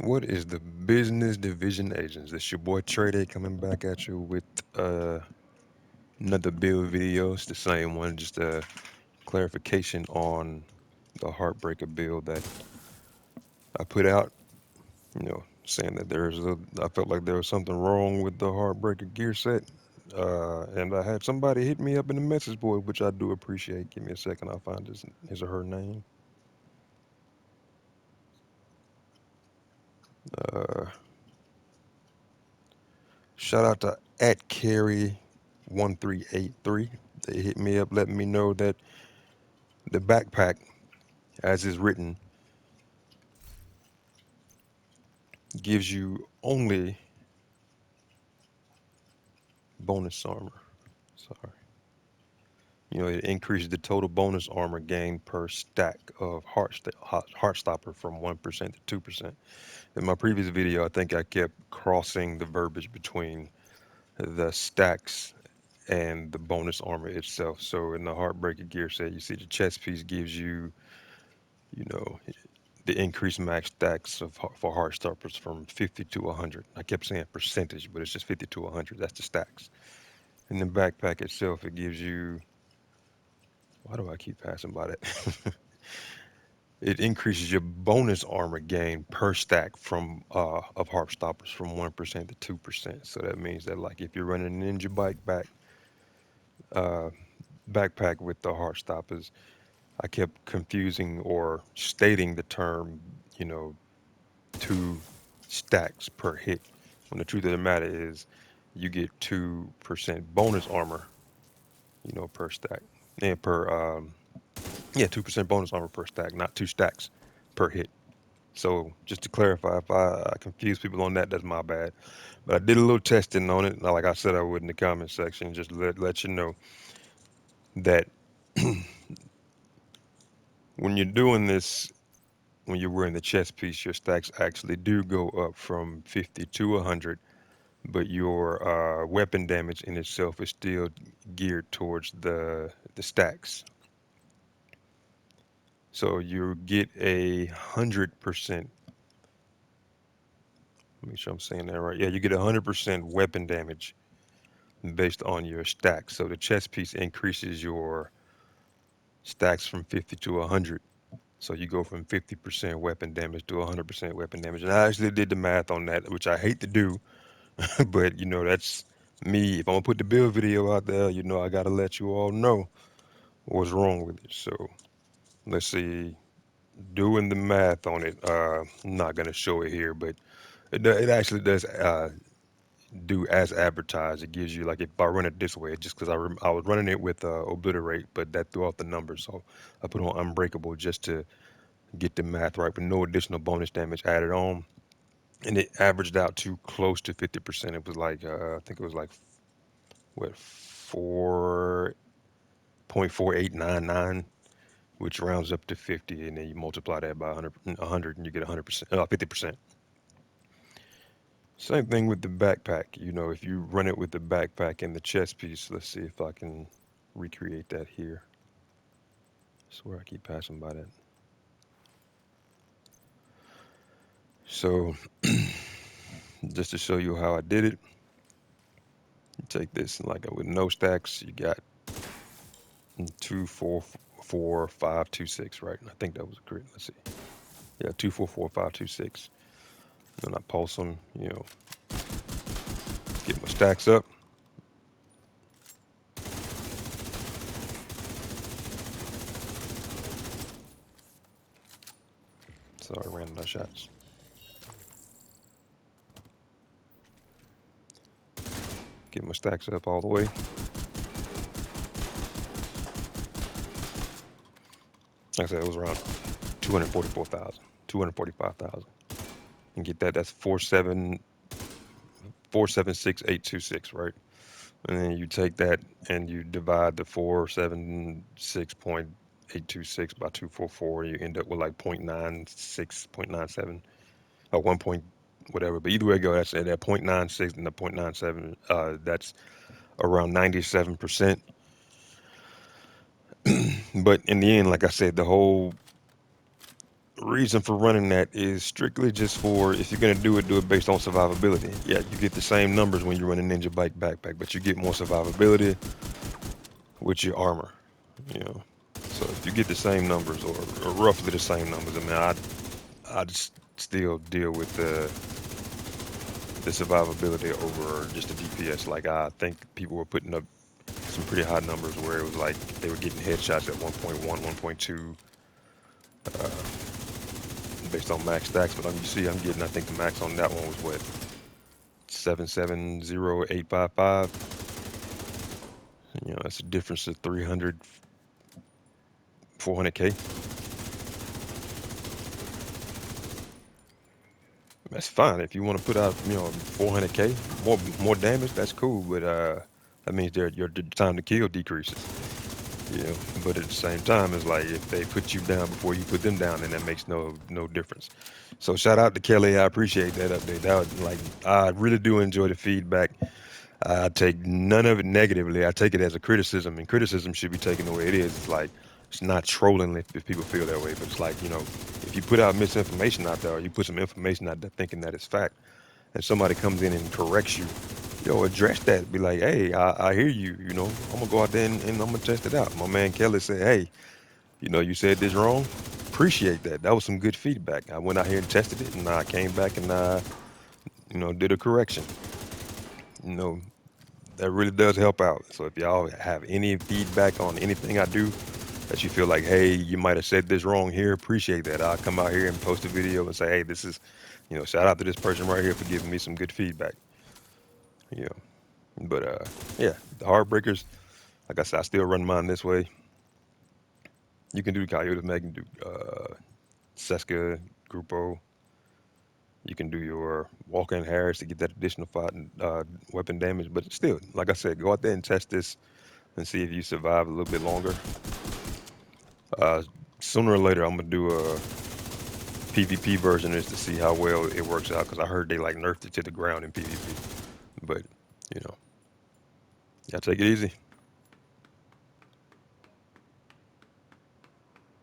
What is the business division agents? This your boy Trey Day coming back at you with uh, another build video. It's the same one, just a clarification on the Heartbreaker build that I put out. Saying that I felt like there was something wrong with the Heartbreaker gear set. And I had somebody hit me up in the message board, which I do appreciate. Give me a second, I'll find his or her name. Uh, Shout out to at Carry1383. They hit me up letting me know that the backpack, as is written, gives you only bonus armor. Sorry. It increases the total bonus armor gain per stack of Heartstopper from 1% to 2%. In my previous video, I think I kept crossing the verbiage between the stacks and the bonus armor itself. So in the Heartbreaker gear set, you see the chest piece gives you, you know, the increased max stacks for Heartstoppers from 50 to 100. I kept saying percentage, but it's just 50 to 100. That's the stacks. In the backpack itself, it gives you. Why do I keep passing by that? It increases your bonus armor gain per stack from of harp stoppers from 1% to 2%. So that means that like if you're running a ninja uh, backpack with the heart stoppers, I kept confusing or stating the term, you know, two stacks per hit. When the truth of the matter is, you get 2% bonus armor, per stack, and yeah, 2% bonus armor per stack, not two stacks per hit. So just to clarify, if I confuse people on that, that's my bad. But I did a little testing on it, like I said I would in the comment section, just to let you know that when you're doing this, when you're wearing the chest piece, your stacks actually do go up from 50 to 100, but your weapon damage in itself is still geared towards the stacks. So you get 100%. Make sure I'm saying that right. Yeah, you get 100% weapon damage based on your stacks. So the chest piece increases your stacks from 50 to 100. So you go from 50% weapon damage to 100% weapon damage. And I actually did the math on that, which I hate to do, but that's me. If I'm gonna put the build video out there, I gotta let you all know what's wrong with it. So let's see. Doing the math on it, I'm not gonna show it here, but it actually does do as advertised. It gives you like if I run it this way, just because I was running it with Obliterate, but that threw off the numbers, so I put on Unbreakable just to get the math right, with no additional bonus damage added on, and it averaged out to close to 50%. It was like I think it was like what 4.4899, which rounds up to 50, and then you multiply that by 100, and you get 100%, 50%. Same thing with the backpack. If you run it with the backpack and the chest piece, let's see if I can recreate that here. I swear I keep passing by that. So, just to show you how I did it, you take this like with no stacks, you got 2444526, right? And I think that was a crit. Let's see. Yeah, 244526. Then I pulse them, get my stacks up. Sorry, I ran out of shots. Get my stacks up all the way. Like I said, it was around 244,000, 245,000. And get that. That's 476,826, right? And then you take that and you divide the 476.826 by 244. You end up with like 0.96, 0.97, or 1 point whatever. But either way it go, that's at 0.96 and the 0.97. That's around 97%. But in the end, like I said, the whole reason for running that is strictly just for if you're gonna do it based on survivability. Yeah, you get the same numbers when you run a Ninja Bike backpack, but you get more survivability with your armor. You know, so if you get the same numbers or roughly the same numbers, I mean, I just still deal with the survivability over just the DPS. Like I think people were putting up some pretty high numbers where it was like they were getting headshots at 1.1, 1.2 based on max stacks. But you see, I'm getting I think the max on that one was what 770855. You know, that's a difference of 300, 400k. That's fine if you want to put out 400k more damage. That's cool, but that means your time to kill decreases. You know, but at the same time, it's like if they put you down before you put them down, then that makes no difference. So shout out to Kelly. I appreciate that update. I really do enjoy the feedback. I take none of it negatively. I take it as a criticism, and criticism should be taken the way it is. It's like it's not trolling if people feel that way, but it's like if you put out misinformation out there, or you put some information out there thinking that it's fact, and somebody comes in and corrects you, address that. Be like, hey, I hear you. I'm gonna go out there and I'm gonna test it out. My man Kelly said, hey, you said this wrong. Appreciate that. That was some good feedback. I went out here and tested it, and I came back and did a correction. You know, that really does help out. So if y'all have any feedback on anything I do that you feel like, hey, you might have said this wrong here, appreciate that. I'll come out here and post a video and say, hey, this is, shout out to this person right here for giving me some good feedback. You know, but yeah, the Heartbreakers, like I said, I still run mine this way. You can do Coyote Mag, you can do Seska, Grupo. You can do your walk-in Harris to get that additional weapon damage. But still, like I said, go out there and test this and see if you survive a little bit longer. Uh, Sooner or later, I'm gonna do a PvP version of this to see how well it works out because I heard they like nerfed it to the ground in PvP. But you know, y'all take it easy.